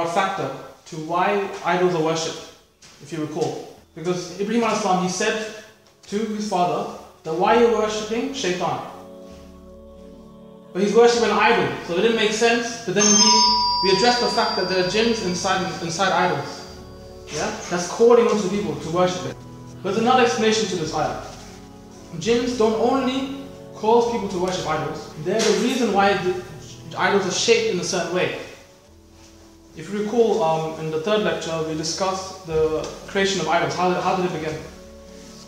are a factor to why idols are worshipped, if you recall. Because Ibrahim a.s., he said to his father that why are you worshipping shaitan? But he's worshipping an idol, so it didn't make sense. But then we addressed the fact that there are jinns inside idols. Yeah? That's calling onto people to worship it. There's another explanation to this ayah. Jinns don't only cause people to worship idols, they're the reason why the idols are shaped in a certain way. If you recall, in the third lecture, we discussed the creation of idols. How did it begin?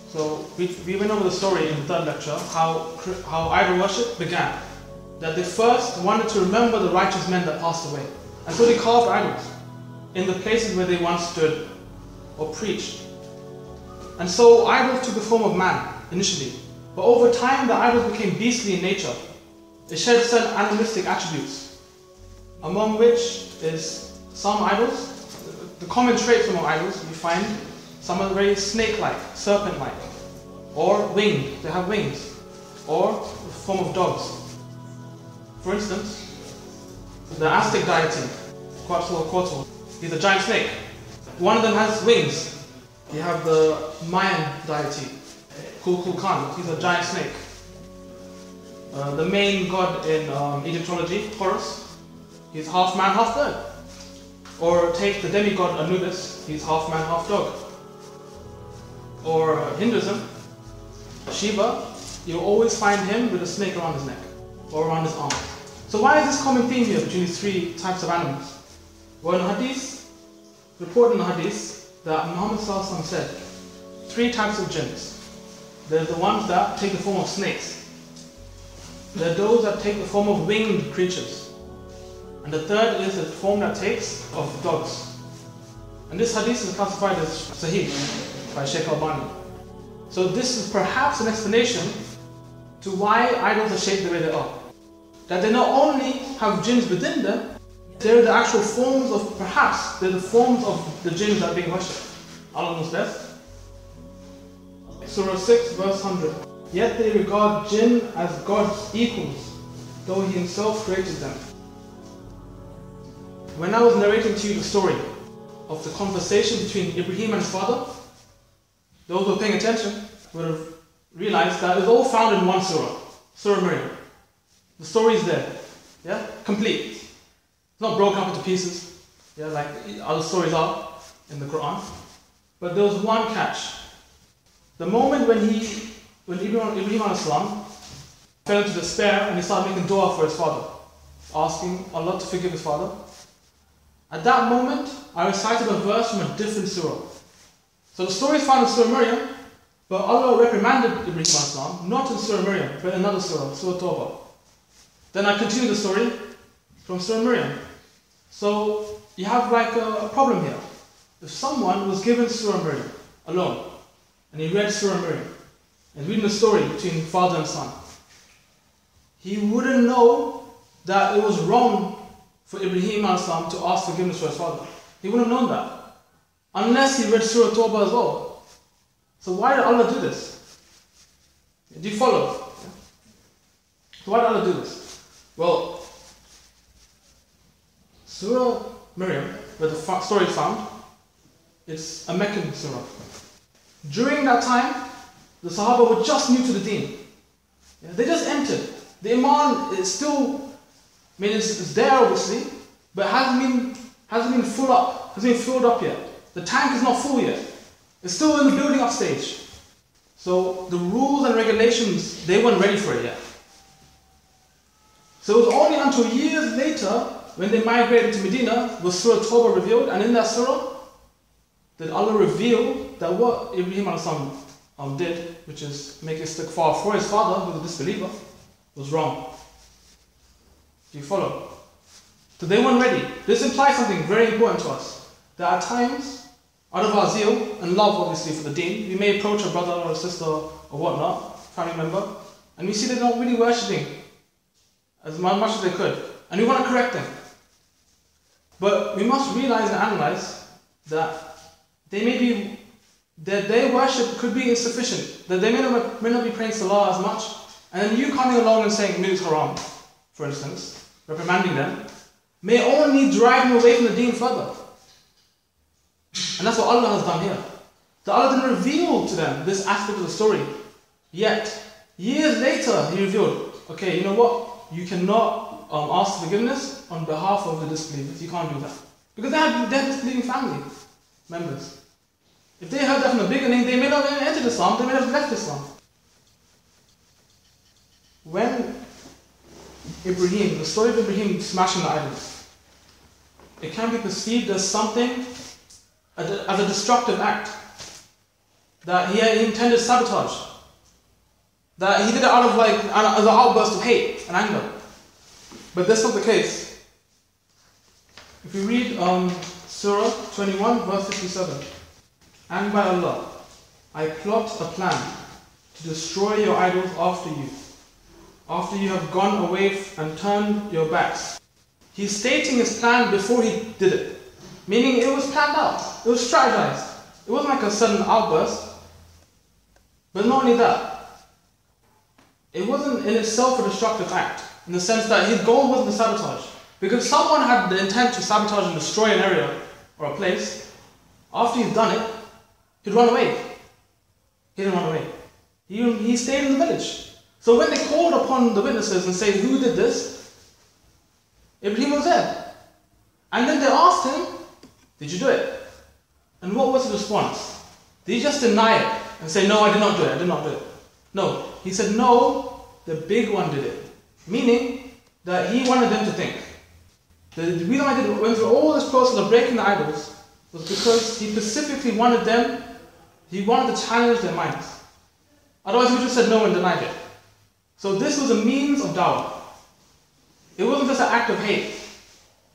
So we went over the story in the third lecture, how idol worship began. That they first wanted to remember the righteous men that passed away. And so they carved idols in the places where they once stood or preached. And so idols took the form of man initially. But over time, the idols became beastly in nature. They shared certain animalistic attributes, among which is some idols. The common traits among idols, you find some are very snake-like, serpent-like, or winged, they have wings, or the form of dogs. For instance, the Aztec deity, Quetzalcoatl, he's a giant snake. One of them has wings. You have the Mayan deity, Kukulkan, he's a giant snake. The main god in Egyptology, Horus, he's half man, half bird. Or take the demigod Anubis, he's half man, half dog. Or Hinduism, Shiva, you'll always find him with a snake around his neck or around his arm. So why is this common theme here between these three types of animals? Well, in the Hadith, reported in the Hadith, that Muhammad said, three types of jinns. There's the ones that take the form of snakes. There are those that take the form of winged creatures. And the third is the form that takes of dogs. And this hadith is classified as Sahih by Sheikh Albani. So this is perhaps an explanation to why idols are shaped the way they are. That they not only have jinns within them, they're the actual forms of, perhaps, they're the forms of the jinns that are being worshipped. Allah knows best. Surah 6 verse 100. Yet they regard jinn as God's equals, though He Himself created them. When I was narrating to you the story of the conversation between Ibrahim and his father, those who are paying attention would have realized that it's all found in one surah, Surah Maryam. The story is there, yeah, complete. It's not broken up into pieces, yeah, like other stories are in the Quran. But there was one catch. The moment when Ibrahim a.s. fell into despair and he started making dua for his father, asking Allah to forgive his father. At that moment, I recited a verse from a different surah. So the story is found in Surah Maryam, but Allah reprimanded Ibrahim a.s. not in Surah Maryam, but in another surah, Surah Tawbah. Then I continued the story from Surah Maryam. So you have like a problem here. If someone was given Surah Maryam alone, and he read Surah Maryam, and reading the story between father and son, he wouldn't know that it was wrong for Ibrahim a.s. to ask forgiveness for his father. He wouldn't have known that, unless he read Surah Tawbah as well. So why did Allah do this? Do you follow? So why did Allah do this? Well, Surah Maryam, where the story is found, it's a Meccan surah. During that time, the Sahaba were just new to the deen. Yeah, they just entered. The Iman is still, I mean, it's there obviously, but hasn't been full up, hasn't been filled up yet. The tank is not full yet. It's still in the building up stage. So the rules and regulations, they weren't ready for it yet. So it was only until years later, when they migrated to Medina, was Surah Tawbah revealed, and in that surah, that Allah revealed that what Ibrahim a.s. Did, which is make istighfar for his father, who was a disbeliever, was wrong. Do you follow? So they weren't ready. This implies something very important to us. That at times, out of our zeal and love obviously for the deen, we may approach a brother or a sister or whatnot, family member, and we see they're not really worshipping as much as they could. And we want to correct them. But we must realize and analyze that their worship could be insufficient, that they may not be praying Salah as much, and then you coming along and saying music's haram, for instance, reprimanding them, may only drive you away from the deen further. And that's what Allah has done here. So Allah didn't reveal to them this aspect of the story. Yet, years later, He revealed, okay, you know what? You cannot ask forgiveness on behalf of the disbelievers. You can't do that. Because they had disbelieving family members. If they heard that from the beginning, they may not have entered Islam, they may have left Islam. When Ibrahim, the story of Ibrahim smashing the idols, it can be perceived as something, as a destructive act. That he intended sabotage. That he did it out of as an outburst of hate and anger. But that's not the case. If you read Surah 21 verse 57. And by Allah, I plot a plan to destroy your idols after you have gone away and turned your backs. He's stating his plan before he did it. Meaning it was planned out. It was strategized. It wasn't like a sudden outburst. But not only that, it wasn't in itself a destructive act, in the sense that his goal wasn't to sabotage. Because someone had the intent to sabotage and destroy an area or a place, after he's done it, he'd run away. He didn't run away. He stayed in the village. So when they called upon the witnesses and said, who did this? Ibrahim was there. And then they asked him, did you do it? And what was his response? Did he just deny it and say, no, I did not do it, I did not do it? No. He said, no, the big one did it. Meaning that he wanted them to think. The reason why he went through all this process of breaking the idols was because he specifically wanted to challenge their minds. Otherwise he would have just said no and denied it. So this was a means of dawah. It wasn't just an act of hate.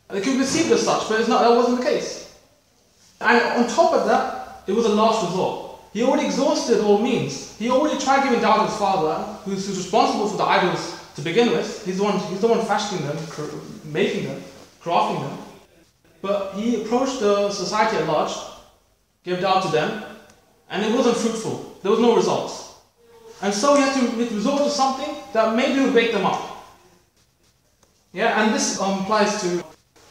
It could be perceived as such, but that wasn't the case. And on top of that, it was a last resort. He already exhausted all means. He already tried giving dawah to his father, who's responsible for the idols to begin with. He's the one fashioning them, making them, crafting them. But he approached the society at large, gave dawah to them, and it wasn't fruitful. There was no results. And so he had to resort to something that maybe would wake them up. Yeah, and this applies to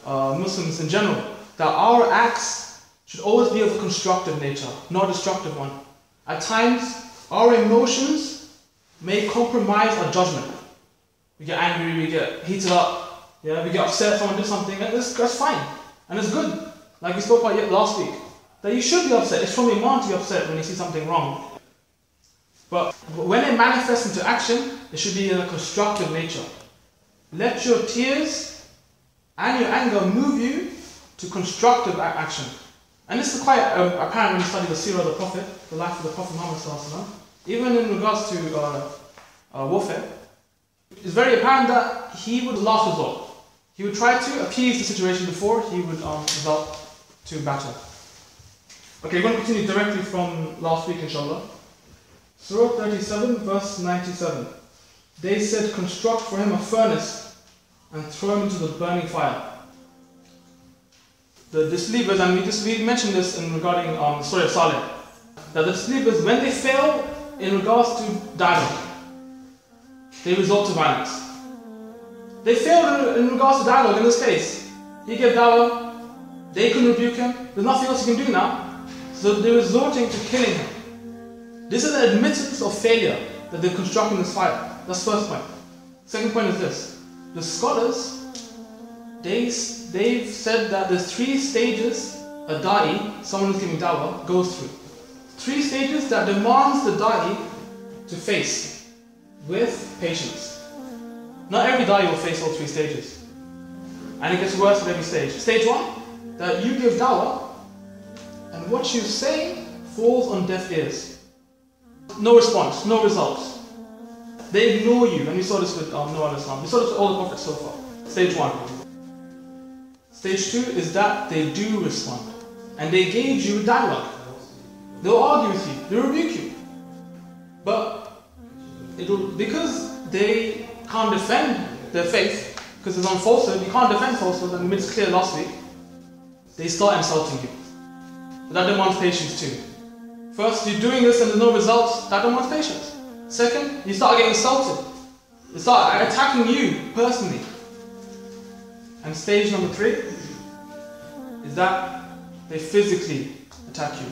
Muslims in general, that our acts should always be of a constructive nature, not a destructive one. At times, our emotions may compromise our judgment. We get angry, we get heated up, yeah, we get upset, someone did something, and that's fine. And it's good, like we spoke about last week, that you should be upset. It's from Iman to be upset when you see something wrong. But when it manifests into action, it should be in a constructive nature. Let your tears and your anger move you to constructive action. And this is quite apparent when you study the seerah of the Prophet, the life of the Prophet Muhammad ﷺ. Even in regards to warfare, it's very apparent that he would last resort. He would try to appease the situation before he would resort to battle. Okay, we're going to continue directly from last week, inshaAllah. Surah 37, verse 97. They said, construct for him a furnace and throw him into the burning fire. The disbelievers, and we mentioned this in regarding the story of Saleh, that the disbelievers, when they fail in regards to dialogue, they resort to violence. They failed in regards to dialogue in this case. He gave dawah, they couldn't rebuke him, there's nothing else he can do now, so they're resorting to killing him. This is an admittance of failure that they're constructing this fire. That's the first point. Second point is this. The scholars, they've said that there's 3 stages a da'i, someone who's giving dawah, goes through. 3 stages that demands the da'i to face with patience. Not every da'i will face all 3 stages. And it gets worse at every stage. Stage 1, that you give dawah, and what you say falls on deaf ears. No response, no results. They ignore you, and we saw this with Noah al-Islam. We saw this with all the prophets so far. Stage 1. Stage 2 is that they do respond, and they engage you with dialogue. They'll argue with you, they'll rebuke you. But because they can't defend their faith, because it's on falsehood, you can't defend falsehood, and we made it clear last week, they start insulting you. That demands patience too. First, you're doing this and there's no results, that demands patience. Second, you start getting insulted. They start attacking you personally. And stage number 3 is that they physically attack you.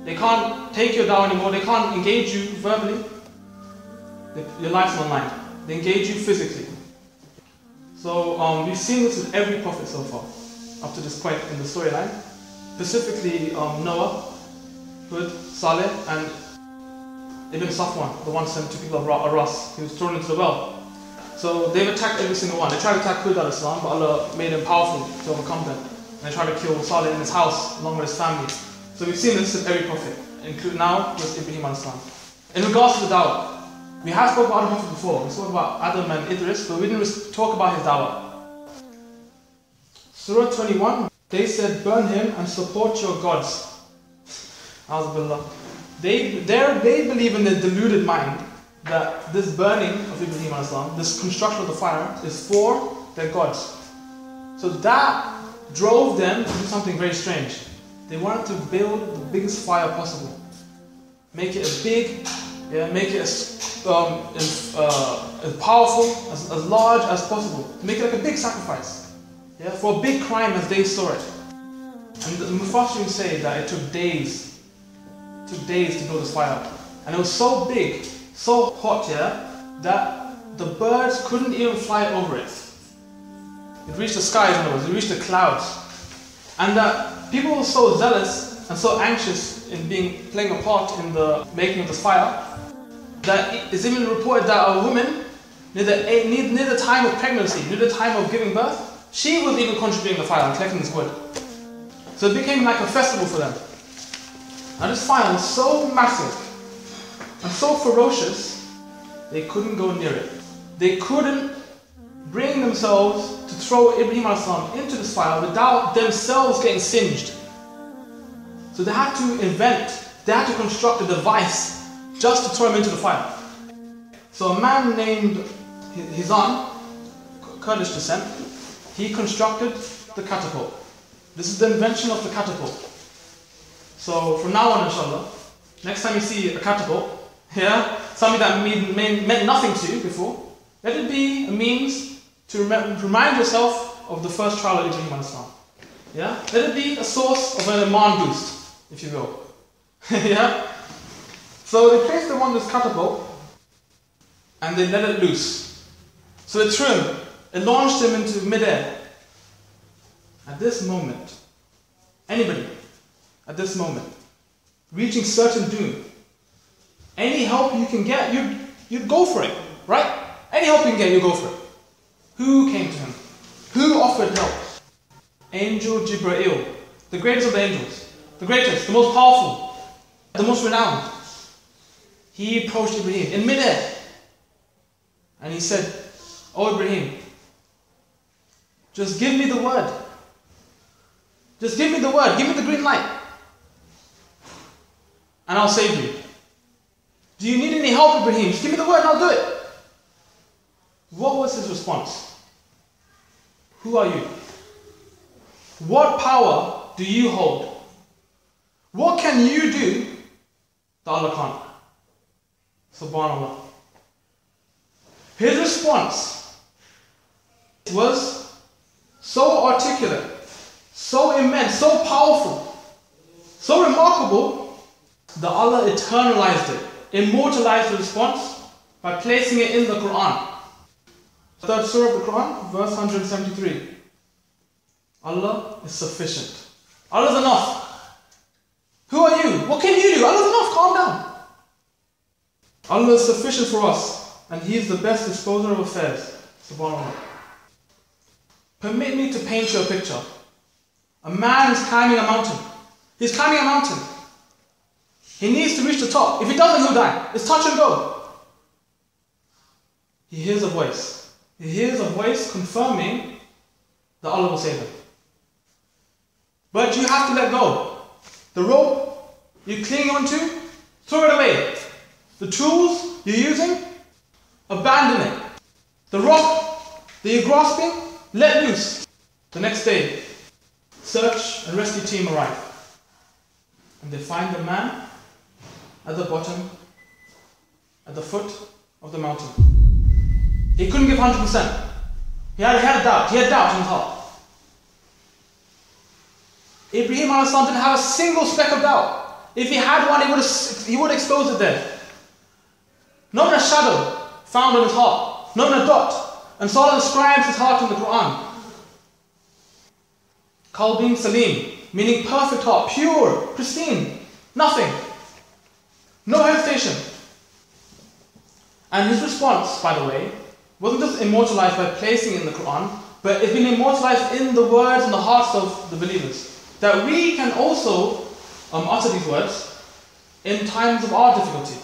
They can't take your dawah anymore, they can't engage you verbally. Your life's on the line. They engage you physically. So we've seen this with every prophet so far, up to this point in the storyline. Specifically Noah, Hud, Saleh, and Ibn Safwan, the one sent to people of Aras. He was thrown into the well. So they've attacked every single one. They tried to attack Hud al-Islam, but Allah made him powerful to overcome them. And they tried to kill Saleh in his house, along with his family. So we've seen this with every prophet, including now with Ibrahim al-Islam. In regards to the dawah, we have spoken about other prophets before. We spoke about Adam and Idris, but we didn't talk about his dawah. Surah 21, they said, burn him and support your gods. They believe in their deluded mind that this burning of Ibrahim al-Islam, this construction of the fire, is for their gods. So that drove them to do something very strange. They wanted to build the biggest fire possible. Make it as big, make it as powerful, as large as possible. Make it like a big sacrifice, for a big crime as they saw it. And the Mufassirin say that it took days to build this fire. And it was so big, so hot, that the birds couldn't even fly over it. It reached the skies, in other words, it reached the clouds. And that people were so zealous and so anxious in playing a part in the making of this fire, that it's even reported that a woman, near the time of pregnancy, near the time of giving birth, she was even contributing to the fire and collecting this wood. So it became like a festival for them. And this fire was so massive and so ferocious, they couldn't go near it. They couldn't bring themselves to throw Ibrahim al-Islam into this fire without themselves getting singed. So they had to construct a device just to throw him into the fire. So a man named Hizan, Kurdish descent, he constructed the catapult. This is the invention of the catapult. So from now on, inshaAllah, next time you see a catapult, something that meant nothing to you before, let it be a means to remind yourself of the first trial of Ibrahim al-Islam. Let it be a source of an iman boost, if you will. So they placed him on this catapult and they let it loose. So it threw him, it launched him into midair. At this moment, anybody at this moment, reaching certain doom, any help you can get, you'd go for it, right? Any help you can get, you go for it. Who came to him? Who offered help? Angel Jibreel, the greatest of the angels, the greatest, the most powerful, the most renowned. He approached Ibrahim in midair and he said, "Oh Ibrahim, just give me the word. Just give me the word, give me the green light, and I'll save you. Do you need any help, Ibrahim? Just give me the word and I'll do it." What was his response? Who are you? What power do you hold? What can you do that Allah can't? Subhanallah. His response was so articulate, so immense, so powerful, so remarkable that Allah eternalized it, immortalized the response by placing it in the Quran. Third surah of the Quran, verse 173. Allah is sufficient. Allah is enough. Who are you? What can you do? Allah is enough. Calm down. Allah is sufficient for us, and He is the best disposer of affairs. Subhanallah. Permit me to paint you a picture. A man is climbing a mountain. He's climbing a mountain. He needs to reach the top. If he doesn't, he'll die. It's touch and go. He hears a voice. He hears a voice confirming that Allah will save him. But you have to let go. The rope you're clinging onto, throw it away. The tools you're using, abandon it. The rock that you're grasping, let loose. The next day, search and rescue team arrive. And they find the man at the bottom, at the foot of the mountain. He couldn't give 100%. He had doubt. He had doubt in his heart. Ibrahim a.s. didn't have a single speck of doubt. If he had one, he would expose it there. Not even a shadow found on his heart. Not even a dot. And so Allah describes his heart in the Quran. Qalbin Salim, meaning perfect heart, pure, pristine, nothing. No hesitation. And his response, by the way, wasn't just immortalized by placing it in the Quran, but it's been immortalized in the words and the hearts of the believers. That we can also utter these words in times of our difficulty.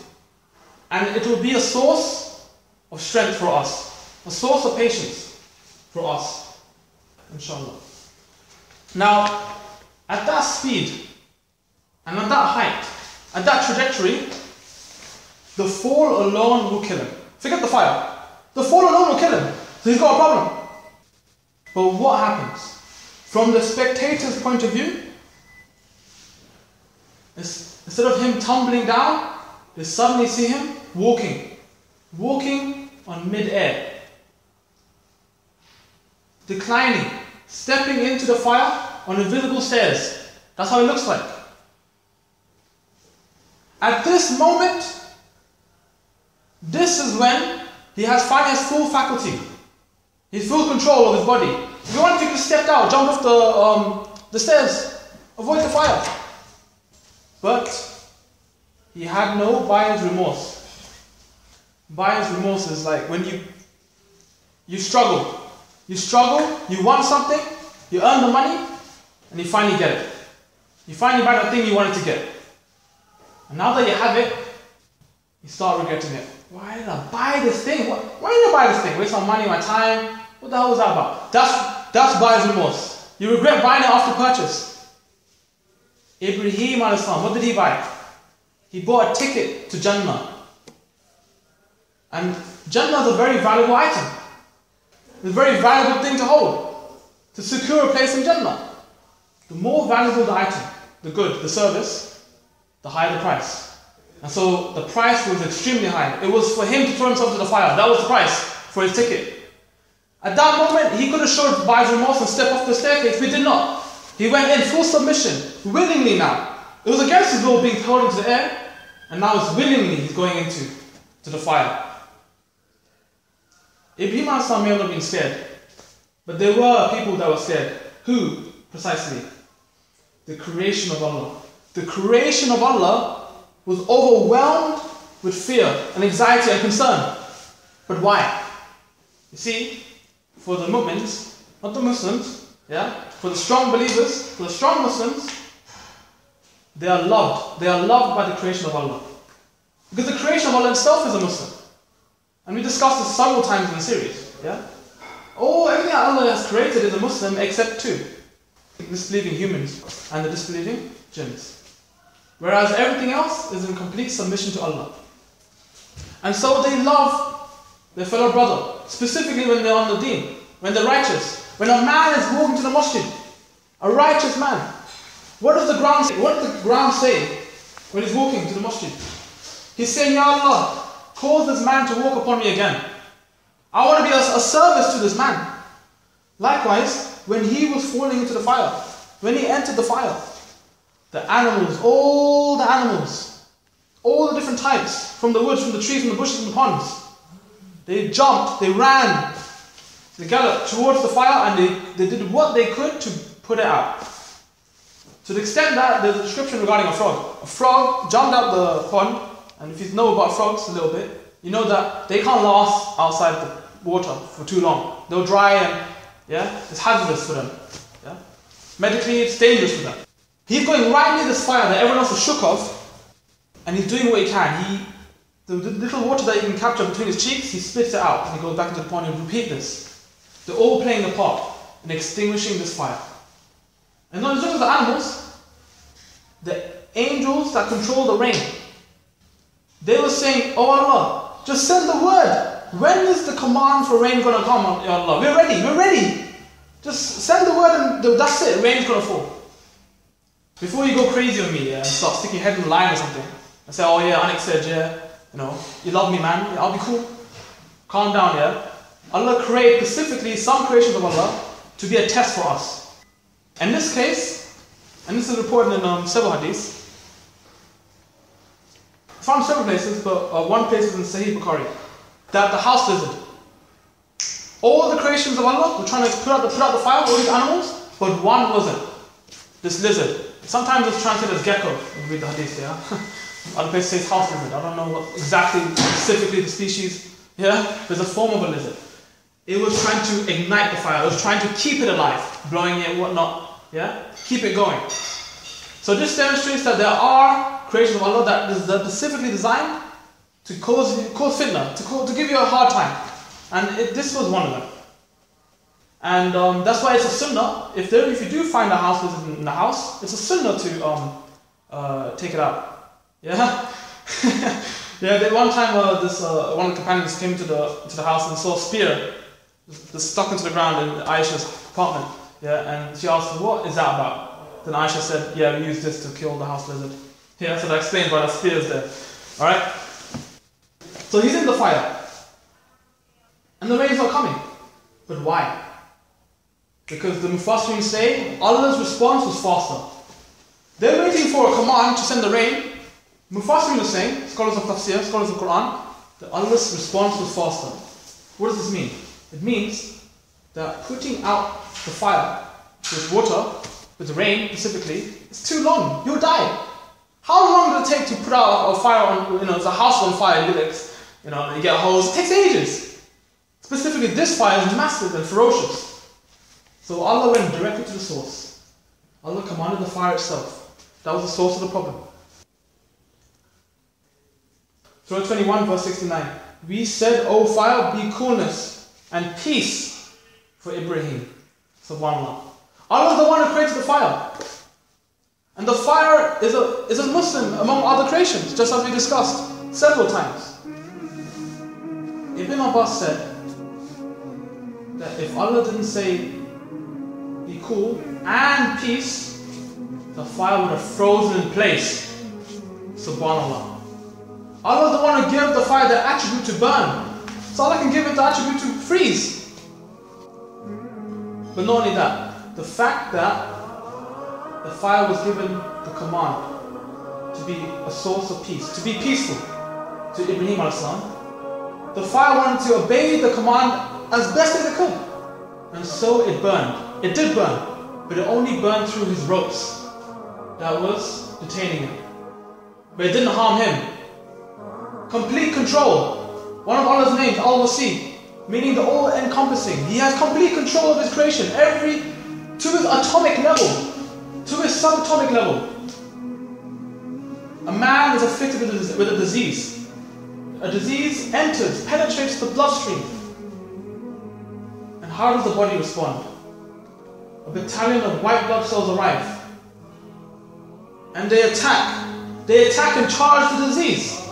And it will be a source of strength for us, a source of patience for us, inshaAllah. Now, at that speed, and at that height, at that trajectory, the fall alone will kill him. Forget the fire. The fall alone will kill him. So he's got a problem. But what happens? From the spectator's point of view, instead of him tumbling down, they suddenly see him walking on mid-air, declining, stepping into the fire on invisible stairs. That's how it looks like. At this moment, this is when he has full faculty. He's full control of his body. If he wanted to step out, jump off the stairs, avoid the fire. But he had no buyer's remorse. Buyer's remorse is like when you struggle. You struggle, you want something, you earn the money, and you finally get it. You finally buy that thing you wanted to get. And now that you have it, you start regretting it. Why did I buy this thing? Why did I buy this thing? Waste my money, my time. What the hell was that about? That's buyer's remorse. You regret buying it after purchase. Ibrahim a.s., what did he buy? He bought a ticket to Jannah. And Jannah is a very valuable item. It's a very valuable thing to hold. To secure a place in Jannah. The more valuable the item, the good, the service, the higher the price. And so the price was extremely high. It was for him to throw himself to the fire. That was the price for his ticket. At that moment, he could have showed buyer's remorse and stepped off the staircase, but he did not. He went in full submission, willingly now. It was against his will being thrown into the air, and now it's willingly he's going into the fire. Ibrahim a.s. may have not been scared, but there were people that were scared. Who, precisely? The creation of Allah. The creation of Allah was overwhelmed with fear and anxiety and concern. But why? You see, for the mu'mins, not the Muslims, for the strong believers, for the strong Muslims, they are loved. They are loved by the creation of Allah. Because the creation of Allah itself is a Muslim. And we discussed this several times in the series. Everything that Allah has created is a Muslim except two. The disbelieving humans and the disbelieving jinns. Whereas everything else is in complete submission to Allah. And so they love their fellow brother, specifically when they're on the deen, when they're righteous. When a man is walking to the masjid, a righteous man, what does the ground say? What does the ground say when he's walking to the masjid? He's saying, Ya Allah, cause this man to walk upon me again. I want to be a service to this man. Likewise, when he was falling into the fire, when he entered the fire, the animals, all the different types, from the woods, from the trees, from the bushes, from the ponds, they jumped, they ran, they galloped towards the fire, and they did what they could to put it out. To the extent that there's a description regarding a frog. A frog jumped out the pond, and if you know about frogs a little bit, you know that they can't last outside the water for too long. They'll dry and it's hazardous for them. Medically, it's dangerous for them. He's going right near this fire that everyone else is shook of, and he's doing what he can. The little water that he can capture between his cheeks, he spits it out, and he goes back into the pond and repeat this. They're all playing a part in extinguishing this fire. And not just the animals, the angels that control the rain. They were saying, Oh Allah, just send the word. When is the command for rain going to come, Ya Allah? We're ready. Just send the word and that's it, rain's going to fall. Before you go crazy on me and start sticking your head in the line or something, and say, oh yeah, Anik said, you love me man, I'll be cool. Calm down, Allah created specifically some creations of Allah to be a test for us. In this case, And this is reported in several hadiths. Found several places, but one place is in Sahih Bukhari, that the house lizard, all the creations of Allah were trying to put out the fire, all these animals, but one wasn't. This lizard. Sometimes it's translated as gecko. You read the hadith, yeah? Other places says house lizard. I don't know what exactly, specifically the species. Yeah? There's a form of a lizard. It was trying to ignite the fire. It was trying to keep it alive, blowing it, whatnot. Yeah? Keep it going. So this demonstrates that there are creations of Allah that is specifically designed to cause fitna, to give you a hard time. And this was one of them. And that's why it's a sunnah. If you do find a house lizard in the house, it's a sunnah to take it out. Yeah? Yeah, one time one of the companions came to the house and saw a spear just stuck into the ground in Aisha's apartment. Yeah, and she asked, what is that about? Then Aisha said, yeah, we use this to kill the house lizard. Yeah, so that explains why the spear is there. Alright? So he's in the fire. And the rain's not coming. But why? Because the Mufassirin say Allah's response was faster. They're waiting for a command to send the rain. Mufassirin is saying, scholars of Tafsir, scholars of Quran, that Allah's response was faster. What does this mean? It means that putting out the fire with water, with rain specifically, is too long. You'll die. How long does it take to put out a fire on, it's a house on fire, you get a hose, it takes ages. Specifically, this fire is massive and ferocious. So Allah went directly to the source. Allah commanded the fire itself. That was the source of the problem. Surah 21 verse 69. We said, O fire, be coolness and peace for Ibrahim. Subhanallah. Allah is the one who created the fire. And the fire is a Muslim among other creations, just as we discussed several times. Ibn Abbas said that if Allah didn't say be cool and peace, the fire would have frozen in place. Subhanallah. Allah is the one who gave the fire the attribute to burn. So Allah can give it the attribute to freeze. But not only that, the fact that the fire was given the command to be a source of peace, to be peaceful to Ibrahim a.s. The fire wanted to obey the command as best as it could. And so it burned. It did burn, but it only burned through his ropes that was detaining him. But it didn't harm him. Complete control. One of Allah's names, Al-Wasi, meaning the all-encompassing. He has complete control of his creation, to his atomic level, to his subatomic level. A man is afflicted with a disease. A disease enters, penetrates the bloodstream. And how does the body respond? A battalion of white blood cells arrive. And they attack. They attack and charge the disease.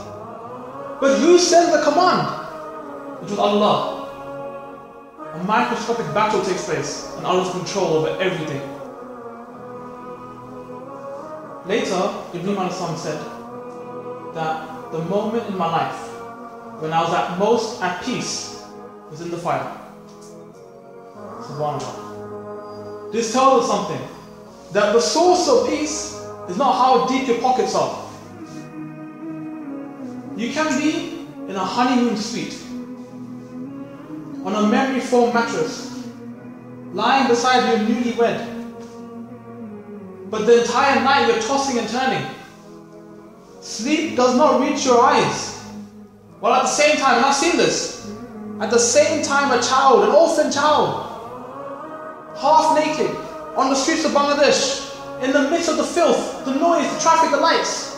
But who sends the command? It was Allah. A microscopic battle takes place, and Allah's control over everything. Later, Ibrahim a.s. said that the moment in my life when I was at most at peace was in the fire. Subhanallah. This tells us something. That the source of peace is not how deep your pockets are. You can be in a honeymoon suite, on a memory foam mattress, lying beside your newlywed, but the entire night you're tossing and turning. Sleep does not reach your eyes. While at the same time, and I've seen this, at the same time an orphan child, half naked, on the streets of Bangladesh, in the midst of the filth, the noise, the traffic, the lights,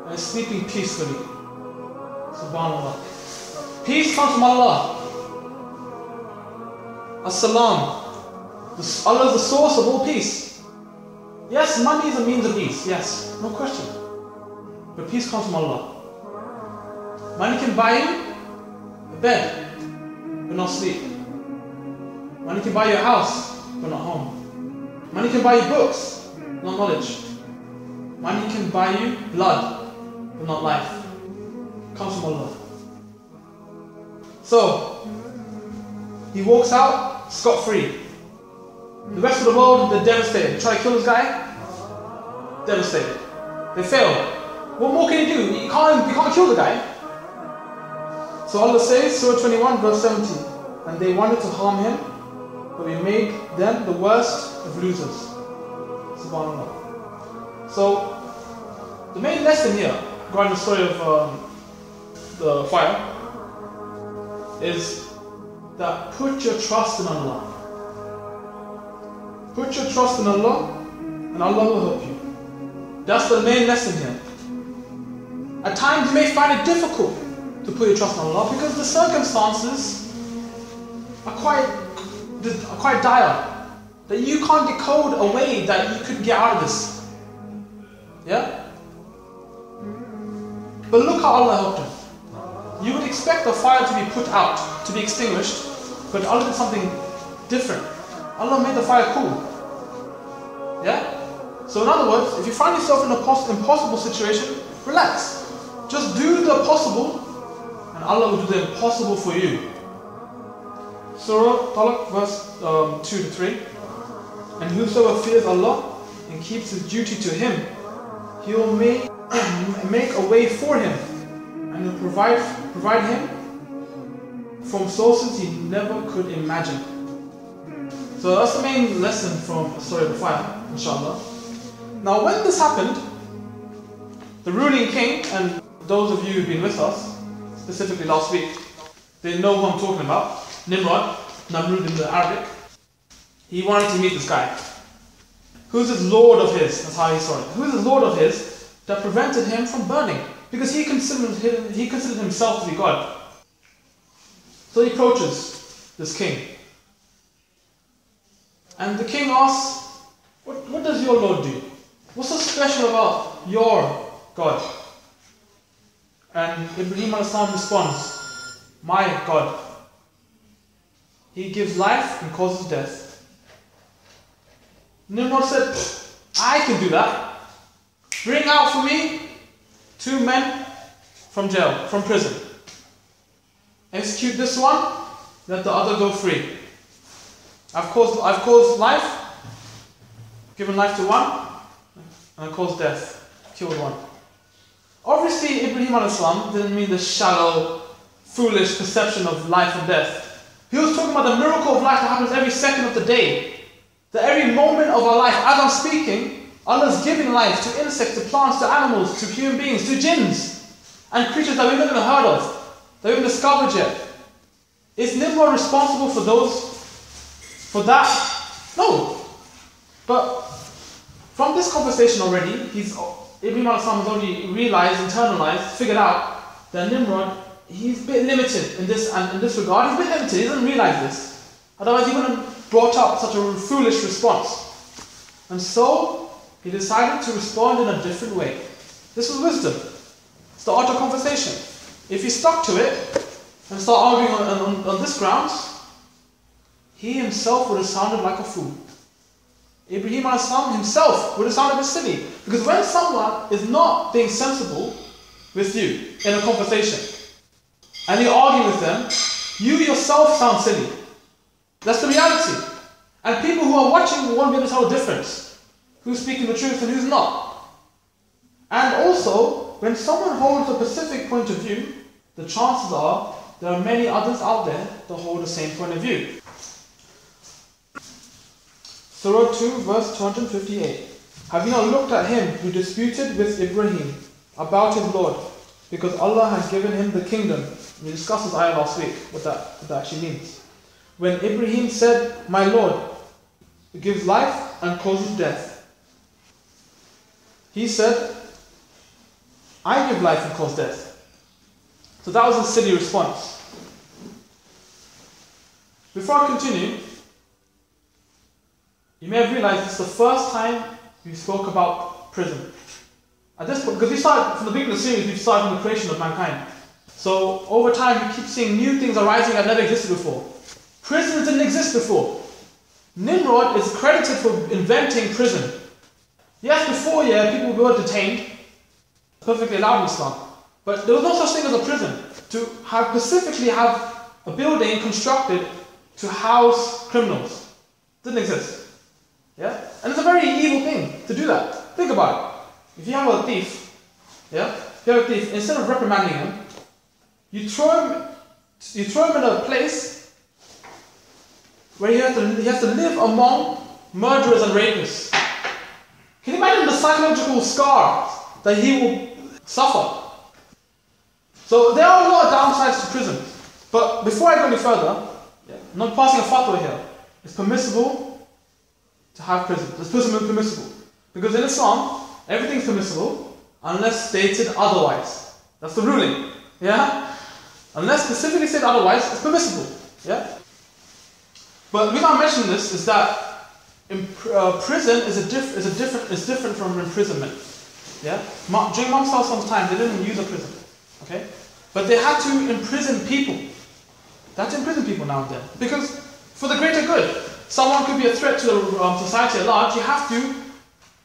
and sleeping peacefully. Subhanallah. Peace comes from Allah. As-salam. Allah is the source of all peace. Yes, money is a means of peace. Yes, no question. But peace comes from Allah. Money can buy you a bed, but not sleep. Money can buy you a house, but not home. Money can buy you books, not knowledge. Money can buy you blood, but not life. It comes from Allah. So, he walks out scot-free. The rest of the world, they're devastated. Try to kill this guy, devastated. They fail. What more can you do? You can't kill the guy. So Allah says, Surah 21, verse 70, and they wanted to harm him, but we made them the worst of losers. SubhanAllah. So, the main lesson here, regarding the story of the fire, is that put your trust in Allah. Put your trust in Allah, and Allah will help you. That's the main lesson here. At times you may find it difficult to put your trust in Allah because the circumstances are quite dire, that you can't decode a way that you could get out of this. Yeah? But look how Allah helped him. You would expect the fire to be put out, to be extinguished, but Allah did something different. Allah made the fire cool. Yeah? So in other words, if you find yourself in an impossible situation, relax. Just do the possible, and Allah will do the impossible for you. Surah Talaq, verse 2 to 3. And whosoever fears Allah and keeps his duty to Him, He will make a way for him, and will provide him from sources he never could imagine. So that's the main lesson from the story of the fire, inshaAllah. Now when this happened, the ruling king, and those of you who've been with us, specifically last week, they know who I'm talking about, Nimrod in the Arabic. He wanted to meet this guy. Who's this lord of his? That's how he saw it. Who's this lord of his that prevented him from burning? Because he considered himself to be God. So he approaches this king. And the king asks, what does your Lord do? What's so special about your God? And Ibrahim a.s. responds, my God. He gives life and causes death. Nimrod said, I can do that. Bring out for me 2 men from jail, from prison. Execute this one, let the other go free. I've caused life, given life to one, and I caused death, killed one. Obviously, Ibrahim a.s. didn't mean the shallow, foolish perception of life and death. He was talking about the miracle of life that happens every second of the day. That every moment of our life, as I'm speaking, Allah is giving life to insects, to plants, to animals, to human beings, to jinns, and creatures that we've not even heard of, that we haven't discovered yet. Is Nimrod responsible for that? No. But from this conversation already, Ibrahim a.s. has already realized, internalized, figured out that Nimrod, he's a bit limited in this regard. He's a bit limited. He doesn't realize this. Otherwise, he wouldn't have brought up such a foolish response. And so, he decided to respond in a different way. This was wisdom. It's the art of conversation. If he stuck to it and started arguing on this grounds, he himself would have sounded like a fool. Ibrahim a.s. himself would have sounded a bit silly. Because when someone is not being sensible with you in a conversation, and you argue with them, you yourself sound silly. That's the reality. And people who are watching won't be able to tell the difference. Who's speaking the truth and who's not. And also, when someone holds a specific point of view, the chances are there are many others out there that hold the same point of view. Surah 2, verse 258. Have you not looked at him who disputed with Ibrahim about his Lord, because Allah has given him the kingdom? We discussed this ayah last week, what that actually means. When Ibrahim said, my Lord, gives life and causes death. He said, I give life and cause death. So that was a silly response. Before I continue, you may have realized this is the first time we spoke about prison. At this point, because we started from the beginning of the series, we've started from the creation of mankind. So over time, we keep seeing new things arising that never existed before. Prisons didn't exist before. Nimrod is credited for inventing prison. Yes, before, people were detained, perfectly allowed in Islam. But there was no such thing as a prison. To specifically have a building constructed to house criminals. Didn't exist. Yeah? And it's a very evil thing to do that. Think about it. If you have a thief, yeah? If you have a thief, instead of reprimanding him, you throw him in a place where he has to live among murderers and rapists. Can you imagine the psychological scar that he will suffer? So there are a lot of downsides to prison. But before I go any further, I'm not passing a fatwa here. It's permissible to have prison. It's permissible. Because in Islam, everything's permissible unless stated otherwise. That's the ruling. Yeah? Unless specifically said otherwise, it's permissible. Yeah? But the reason I mention this is that prison is different from imprisonment. Yeah? During Imam Salih's time, they didn't use a prison. Okay? But they had to imprison people. They had to imprison people now and then. Because for the greater good, someone could be a threat to the society at large, you have to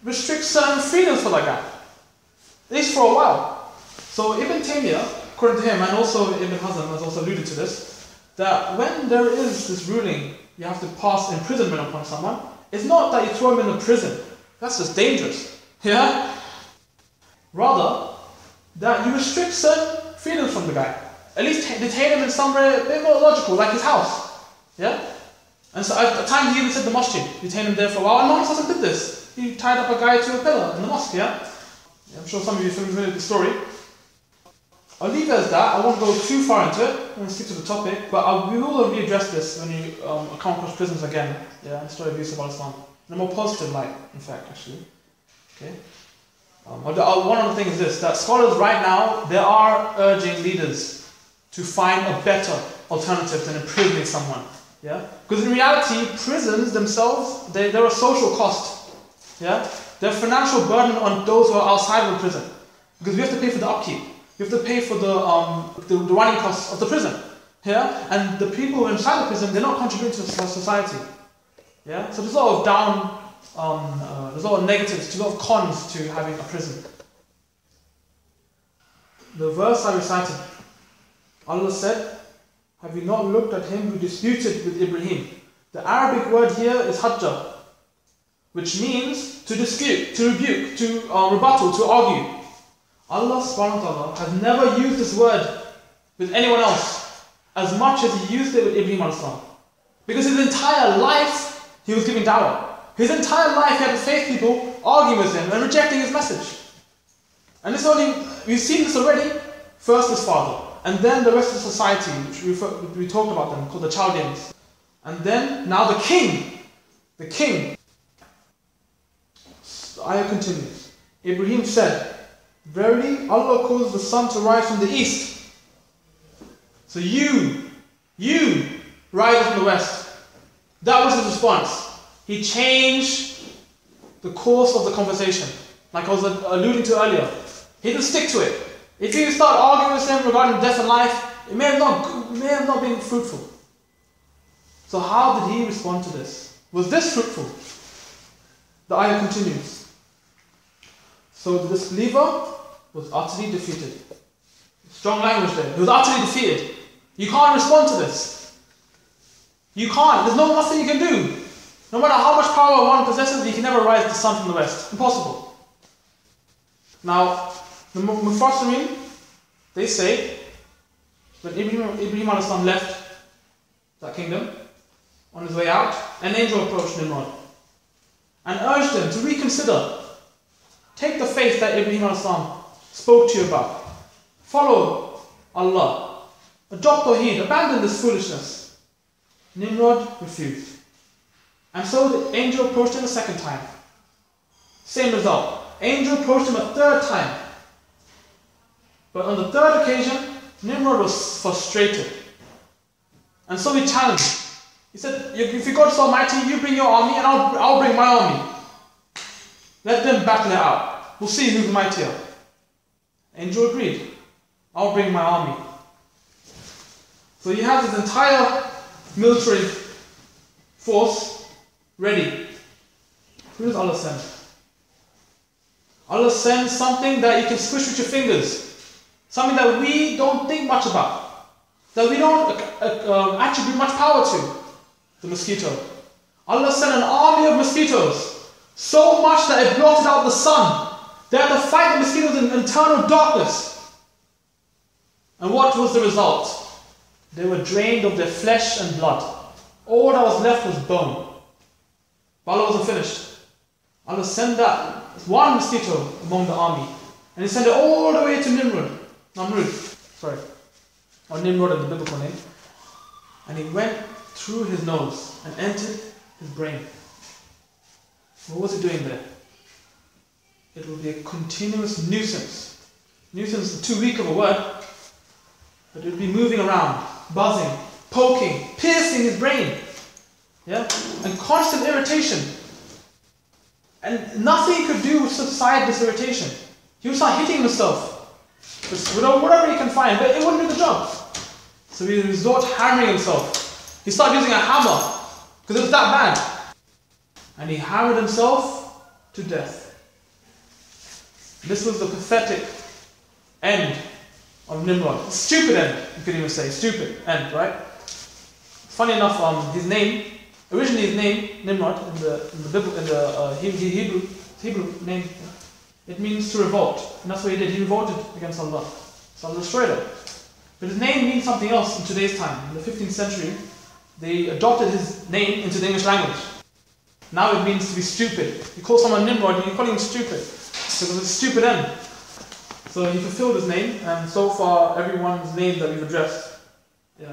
restrict certain freedoms for that guy. At least for a while. So Ibn Taymiyyah, according to him, and also Ibn Hazm has also alluded to this, that when there is this ruling, you have to pass imprisonment upon someone, it's not that you throw him in a prison. That's just dangerous. Yeah? Rather, that you restrict certain freedoms from the guy. At least detain him in somewhere a bit more logical, like his house. Yeah? And so at the time he even said the masjid, detain him there for a while, and Muhammad did this. He tied up a guy to a pillar in the mosque, yeah? I'm sure some of you are familiar with the story. I'll leave it as that. I won't go too far into it. I'm going to stick to the topic, but we will readdress this when you come across prisons again. Yeah, the story of Yusuf al-Islam. In a more positive light, in fact, actually. Okay. One other thing is this, that scholars right now, they are urging leaders to find a better alternative than imprisoning someone. Yeah? Because in reality, prisons themselves, they're a social cost. Yeah? They're a financial burden on those who are outside of the prison. Because we have to pay for the upkeep. You have to pay for the running costs of the prison. Yeah? And the people who are inside the prison, they're not contributing to society. Yeah? So there's a lot of there's a lot of negatives, there's a lot of cons to having a prison. The verse I recited, Allah said, "Have you not looked at him who disputed with Ibrahim?" The Arabic word here is hajja, which means to dispute, to rebuke, to rebuttal, to argue. Allah subhanahu wa ta'ala has never used this word with anyone else as much as He used it with Ibrahim al-Islam. Because his entire life he was giving da'wah. His entire life he had to face people arguing with him and rejecting his message. And this we've seen this already. First his father, and then the rest of the society, which we talked about them, called the Chaldeans. And then now the king. The king. The ayah continues. Ibrahim said, "Verily, Allah causes the sun to rise from the east. So you rise from the west." That was his response. He changed the course of the conversation, like I was alluding to earlier. He didn't stick to it. If you start arguing with him regarding death and life, it may have not been fruitful. So how did he respond to this? Was this fruitful? The ayah continues. So the disbeliever was utterly defeated. Strong language there. He was utterly defeated. You can't respond to this. You can't. There's nothing you can do. No matter how much power one possesses, he can never rise the sun from the west. Impossible. Now, the Mufassirin, they say, when Ibrahim al-Islam left that kingdom, on his way out, an angel approached Nimrod and urged him to reconsider. Take the faith that Ibrahim al-Islam spoke to you about. Follow Allah. Adopt Tawheed. Abandon this foolishness. Nimrod refused. And so the angel approached him a second time. Same result. Angel approached him a third time. But on the third occasion, Nimrod was frustrated. And so he challenged. He said, "If you God is Almighty, you bring your army and I'll bring my army. Let them battle it out. We'll see who's mightier." Angel agreed. "I'll bring my army." So he has his entire military force ready. Who does Allah send? Allah sends something that you can squish with your fingers. Something that we don't think much about. That we don't attribute much power to. The mosquito. Allah sent an army of mosquitoes, so much that it blotted out the sun. They had to fight the mosquitoes in eternal darkness. And what was the result? They were drained of their flesh and blood. All that was left was bone. But Allah wasn't finished. Allah sent that one mosquito among the army, and He sent it all the way to Nimrod. Or Nimrod is the biblical name. And he went through his nose and entered his brain. What was it doing there? It would be a continuous nuisance. Nuisance is too weak of a word, but it would be moving around, buzzing, poking, piercing his brain. Yeah? And constant irritation. And nothing he could do would subside this irritation. He would start hitting himself with whatever he can find, but it wouldn't do the job. So he would resort to hammering himself. He started using a hammer because it was that bad. And he hammered himself to death. This was the pathetic end of Nimrod. Stupid end, you could even say. Stupid end, right? Funny enough, his name, originally his name, Nimrod, in the Hebrew name, it means to revolt. And that's what he did. He revolted against Allah. So Allah destroyed him. But his name means something else in today's time. In the 15th century, they adopted his name into the English language. Now it means to be stupid. You call someone Nimrod and you call him stupid. Because it's a stupid end. So he fulfilled his name, and so far everyone's name that we've addressed, they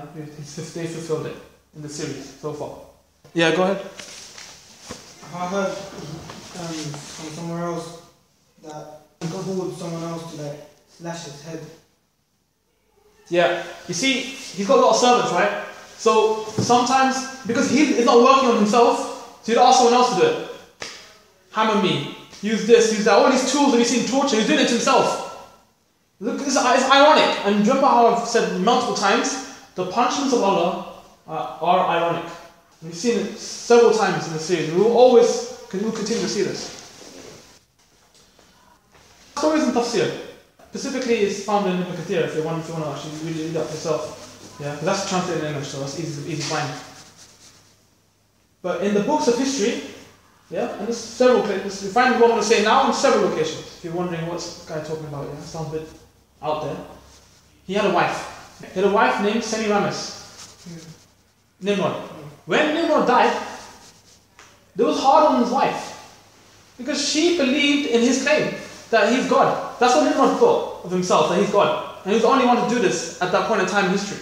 fulfilled it in the series so far. Yeah, go ahead. I heard from somewhere else that God told someone else to slash his head. Yeah, you see, he's got a lot of servants, right? So sometimes, because he's not working on himself, so he'd ask someone else to do it. Hammer me, use this, use that. All these tools that we've seen torture, he's doing it to himself. Look, it's ironic. And remember how I've said multiple times, the punishments of Allah are ironic. We've seen it several times in the series. We'll continue to see this. Stories in tafsir. Specifically, it's found in Ibn Kathir if you want to actually read it up yourself. Yeah, because that's translated in English, so that's easy to find. But in the books of history, yeah, and there's several places. You find what I'm going to say now in several locations. If you're wondering what's the guy talking about, yeah, it sounds a bit out there. He had a wife. He had a wife named Semiramis. Nimrod. When Nimrod died, there was hard on his wife. Because she believed in his claim that he's God. That's what Nimrod thought of himself, that he's God. And he was the only one to do this at that point in time in history.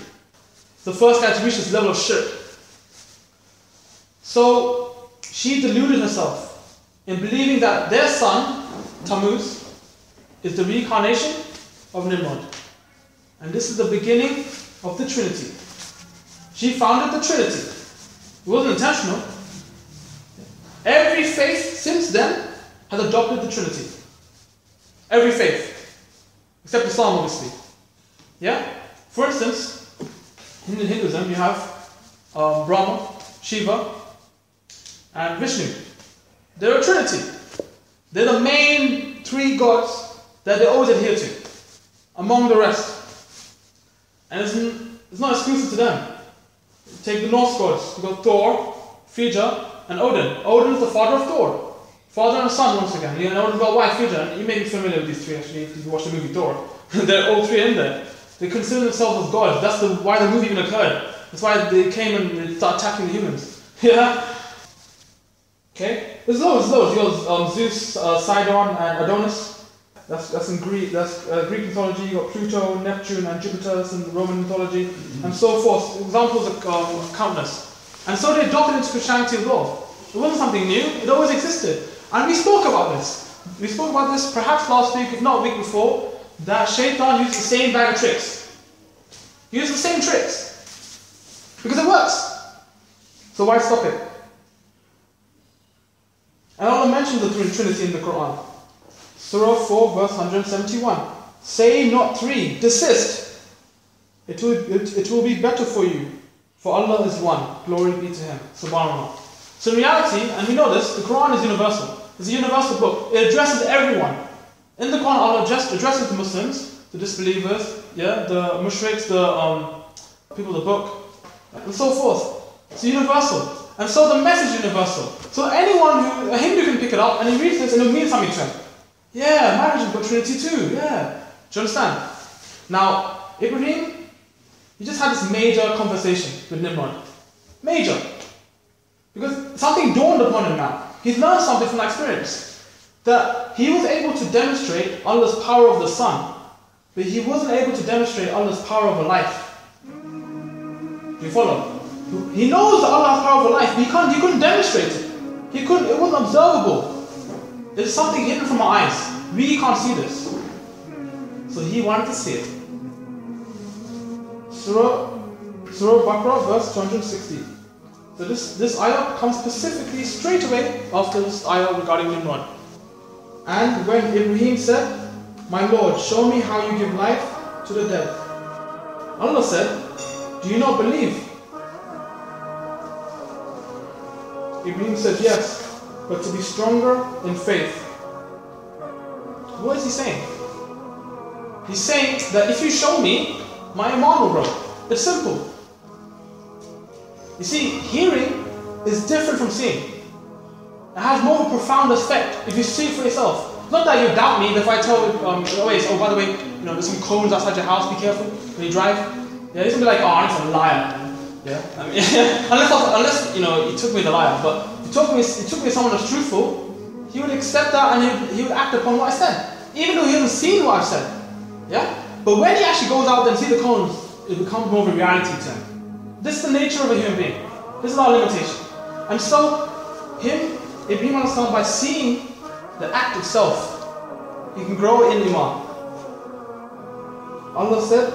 The first guy to reach this level of shirk. So she deluded herself in believing that their son, Tammuz, is the reincarnation of Nimrod. And this is the beginning of the Trinity. She founded the Trinity. It wasn't intentional. Every faith since then has adopted the Trinity. Every faith. Except Islam, obviously. Yeah? For instance, in Hinduism you have Brahma, Shiva, and Vishnu. They're a trinity. They're the main three gods that they always adhere to, among the rest. And it's not exclusive to them. Take the Norse gods. You got Thor, Frigga, and Odin. Odin is the father of Thor. Father and son once again. And Odin's got a wife, Frigga. You may be familiar with these three actually if you watch the movie Thor. They're all three in there. They consider themselves as gods. That's why the movie even occurred. That's why they came and they started attacking the humans. Yeah? Okay? There's loads. You got Zeus, Sidon, and Adonis. That's in Greek. That's Greek mythology. You got Pluto, Neptune, and Jupiter. That's in Roman mythology, and so forth. Examples are countless. And so they adopted into Christianity as well. It wasn't something new. It always existed. And we spoke about this. We spoke about this perhaps last week, if not a week before, that Shaitan used the same bag of tricks. He used the same tricks. Because it works. So why stop it? And Allah mentions the Trinity in the Quran. Surah 4 verse 171. Say not three, desist. It will be better for you. For Allah is one. Glory be to Him. Subhanallah. So in reality, and we know this, the Quran is universal. It's a universal book. It addresses everyone. In the Quran, Allah addresses the Muslims, the disbelievers, yeah, the mushriks, the people of the book, and so forth. It's universal. And so the message is universal. So anyone a Hindu can pick it up and he reads this and it will mean something to him. Yeah, marriage has got Trinity too, yeah. Do you understand? Now, Ibrahim, he just had this major conversation with Nimrod. Major. Because something dawned upon him now. He's learned something from that experience. That he was able to demonstrate Allah's power of the sun, but he wasn't able to demonstrate Allah's power over life. Do you follow? He knows that Allah has power over life, but he couldn't demonstrate it. It wasn't observable. There's something hidden from our eyes. We can't see this. So he wanted to see it. Surah Baqarah, verse 260. So this ayah comes specifically straight away after this ayah regarding Nimrod. And when Ibrahim said, "My Lord, show me how you give life to the dead," Allah said, "Do you not believe?" Ibrahim said, "Yes, but to be stronger in faith." What is he saying? He's saying that if you show me, my iman will grow. It's simple. You see, hearing is different from seeing. It has more of a profound effect if you see it for yourself. It's not that you doubt me, if I tell you, oh, by the way, there's some cones outside your house, be careful when you drive. Yeah, he's gonna be like, oh, I'm just a liar. Yeah, I mean, unless you took me the liar, but if you took me as someone that's truthful, he would accept that and he would act upon what I said, even though he hasn't seen what I've said. Yeah, but when he actually goes out there and sees the cones, it becomes more of a reality to him. This is the nature of a human being. This is our limitation. And so, Ibrahim a.s. by seeing the act itself, he can grow in iman. Allah said,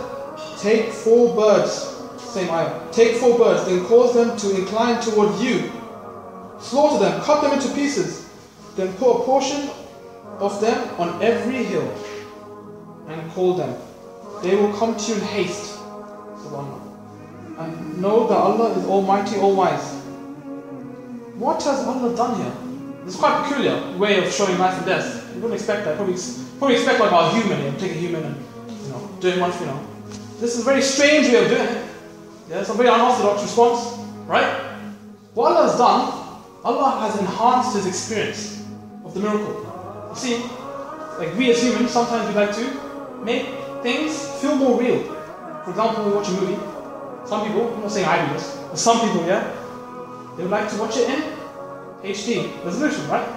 "Take 4 birds," same ayah, "take 4 birds, then cause them to incline toward you. Slaughter them, cut them into pieces, then put a portion of them on every hill, and call them. They will come to you in haste." Subhanallah. And know that Allah is Almighty, All-Wise. What has Allah done here? It's quite a peculiar way of showing life and death. You wouldn't expect that. Probably expect like a human, take a human and do it once, This is a very strange way of doing it. Yeah, it's a very unorthodox response, right? What Allah has done, Allah has enhanced His experience of the miracle. You see, like we as humans, sometimes we like to make things feel more real. For example, we watch a movie. Some people, I'm not saying I do this, but some people, yeah, they would like to watch it in HD resolution, right?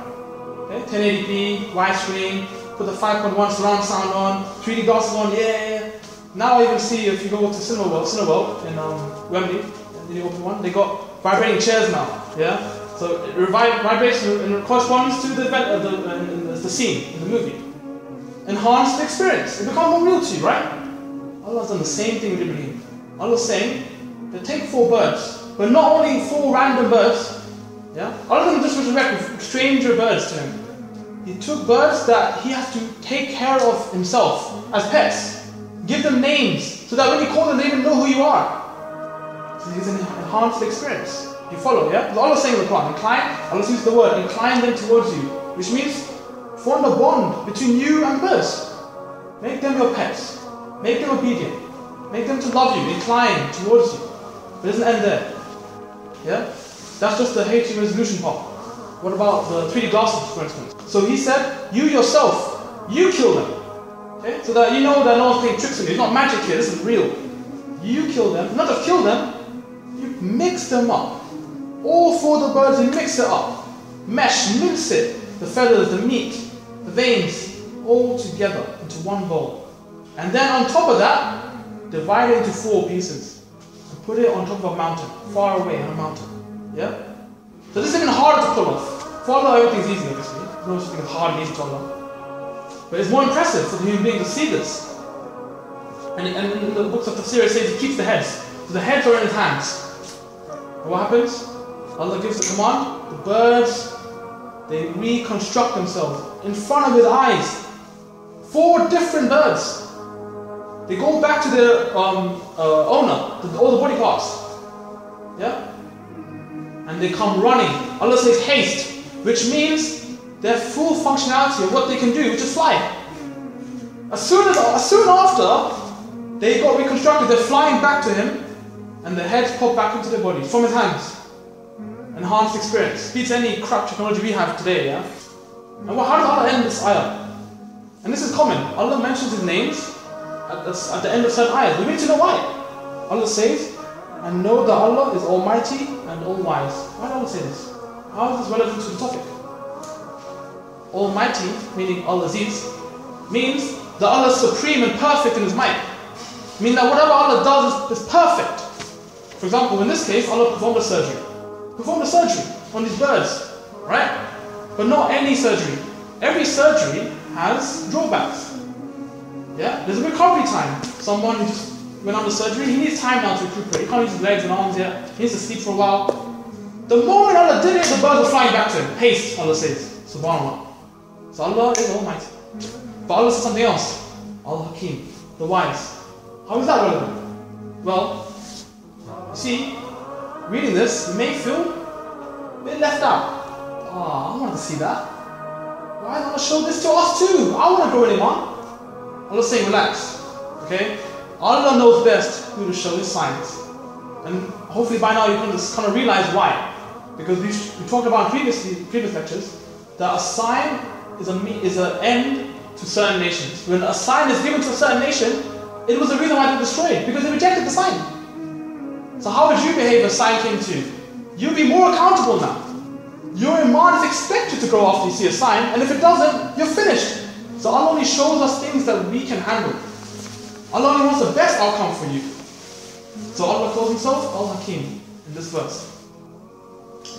Okay, 1080p, widescreen, put the 5.1 surround sound on, 3D glasses on, yeah. Now you can see if you go to Cineworld in Wembley, the open one, they got vibrating chairs now, yeah. So it vibrates and corresponds to the scene in the movie. Enhance the experience. It becomes more real to you, right? Allah's done the same thing with Ibrahim. Allah's saying that take 4 birds, but not only 4 random birds. Yeah, Allah doesn't just resurrect stranger birds to him. He took birds that he has to take care of himself as pets. Give them names so that when you call them, they even know who you are. So he's enhanced the experience. You follow, yeah? Because Allah's saying in the Quran, incline, Allah uses the word, incline them towards you, which means form a bond between you and birds. Make them your pets. Make them obedient. Make them to love you, incline towards you. But it doesn't end there. Yeah? That's just the HD resolution part. What about the 3D glasses, for instance? So he said, you yourself, you kill them. Okay? So that you know that no one's playing tricks on you. It's not magic here, this is real. You kill them. Not just kill them, you mix them up. All 4 of the birds, you mix it up. Mesh, mince it. The feathers, the meat, the veins, all together into one bowl. And then on top of that, divide it into 4 pieces. And put it on top of a mountain, far away on a mountain. Yeah? So this is even harder to pull off. For Allah, everything's easy, obviously. No such thing is hard and easy to Allah. But it's more impressive for the human being to see this. And in the books of Tafsir, it says he keeps the heads. So the heads are in his hands. And what happens? Allah gives the command, the birds, they reconstruct themselves in front of his eyes. 4 different birds. They go back to their owner, all the body parts. Yeah? And they come running. Allah says haste, which means their full functionality of what they can do, which is fly. As soon after they got reconstructed, they're flying back to him, and the heads pop back into their bodies from his hands. And enhanced experience. Beats any crap technology we have today, yeah? And how does Allah end this ayah? And this is common. Allah mentions His names at the end of certain ayahs. We need to know why. Allah says, and know that Allah is Almighty and All-Wise. Why did Allah say this? How is this relevant to the topic? Almighty, meaning Al-Aziz, means that Allah is supreme and perfect in His might. Meaning that whatever Allah does is perfect. For example, in this case, Allah performed a surgery. Performed a surgery on these birds, right? But not any surgery. Every surgery has drawbacks. Yeah? There's a recovery time. Someone who just went under surgery, he needs time now to recuperate. He can't use his legs and arms yet. He needs to sleep for a while. The moment Allah did it, the birds were flying back to Him. Haste, Allah says. Subhanallah. So Allah is Almighty. But Allah says something else. Al-Hakim, the wise. How is that relevant? Well, you see, reading this, you may feel a bit left out. Oh, I want to see that. Why not show this to us too? I want to grow in Iman. Allah's saying, relax. Okay? Allah knows best who to show His signs. And hopefully by now you can just kind of realize why. Because we talked about in previous lectures that a sign is an end to certain nations. When a sign is given to a certain nation, it was the reason why they were destroyed, because they rejected the sign. So how would you behave if a sign came to you? You'll be more accountable now. Your Iman is expected to grow after you see a sign, and if it doesn't, you're finished. So Allah only shows us things that we can handle. Allah only wants the best outcome for you. So Allah calls Himself Al-Hakim in this verse.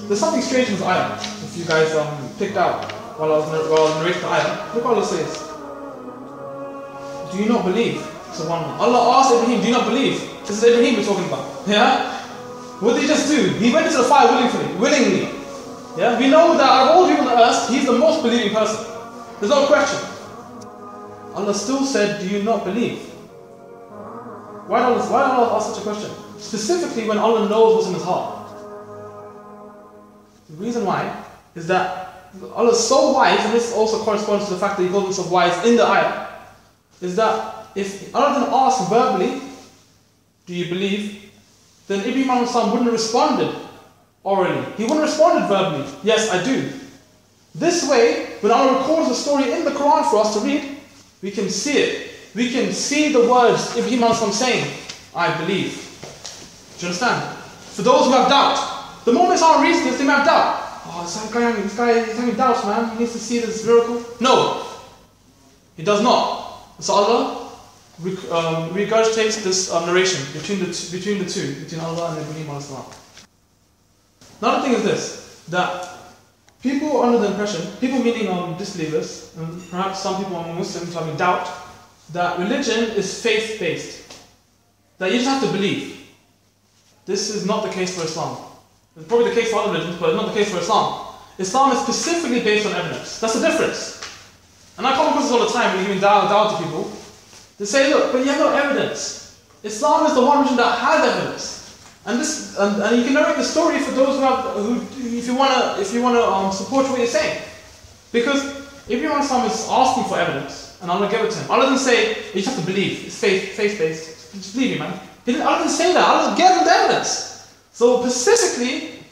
There's something strange in this ayah, if you guys picked out while I was narrating the ayah. Look what Allah says. Do you not believe? SubhanAllah. Allah asked Ibrahim, do you not believe? This is Ibrahim we're talking about. Yeah? What did he just do? He went into the fire willingly. Yeah? We know that out of all people on the earth, he's the most believing person. There's no question. Allah still said, do you not believe? Why did Allah ask such a question? Specifically when Allah knows what's in his heart. The reason why is that Allah is so wise, and this also corresponds to the fact that He calls Himself wise in the ayah, is that if Allah didn't ask verbally, do you believe, then Ibrahim wouldn't have responded orally. He wouldn't have responded verbally, yes, I do. This way, when Allah records the story in the Quran for us to read, we can see it. We can see the words Ibrahim saying, I believe. Do you understand? For those who have doubt, the moment someone reads this, they may have doubt. Oh, this guy is having doubts, man. He needs to see this miracle. No, he does not. So Allah regurgitates this narration between the two, between Allah and Ibrahim alayhi salam. Another thing is this, that people are under the impression, people meaning disbelievers, and perhaps some people among Muslims having doubt, that religion is faith-based. That you just have to believe. This is not the case for Islam. It's probably the case for other religions, but it's not the case for Islam. Islam is specifically based on evidence. That's the difference. And I come across this all the time when you're giving da'wah to people. They say, look, but you have no evidence. Islam is the one religion that has evidence. And you can narrate the story for those if you wanna support what you're saying. Because if Islam is asking for evidence, and Allah gave it to him. Allah didn't say, you just have to believe. It's faith-based. Just believe me, man. Allah didn't say that. Allah gave him the evidence. So specifically,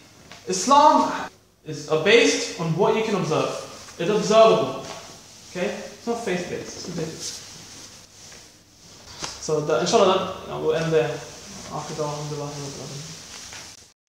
Islam is based on what you can observe. It's observable. Okay? It's not faith-based. It's faith-based. So inshaAllah, we'll end there. After that, alhamdulillah.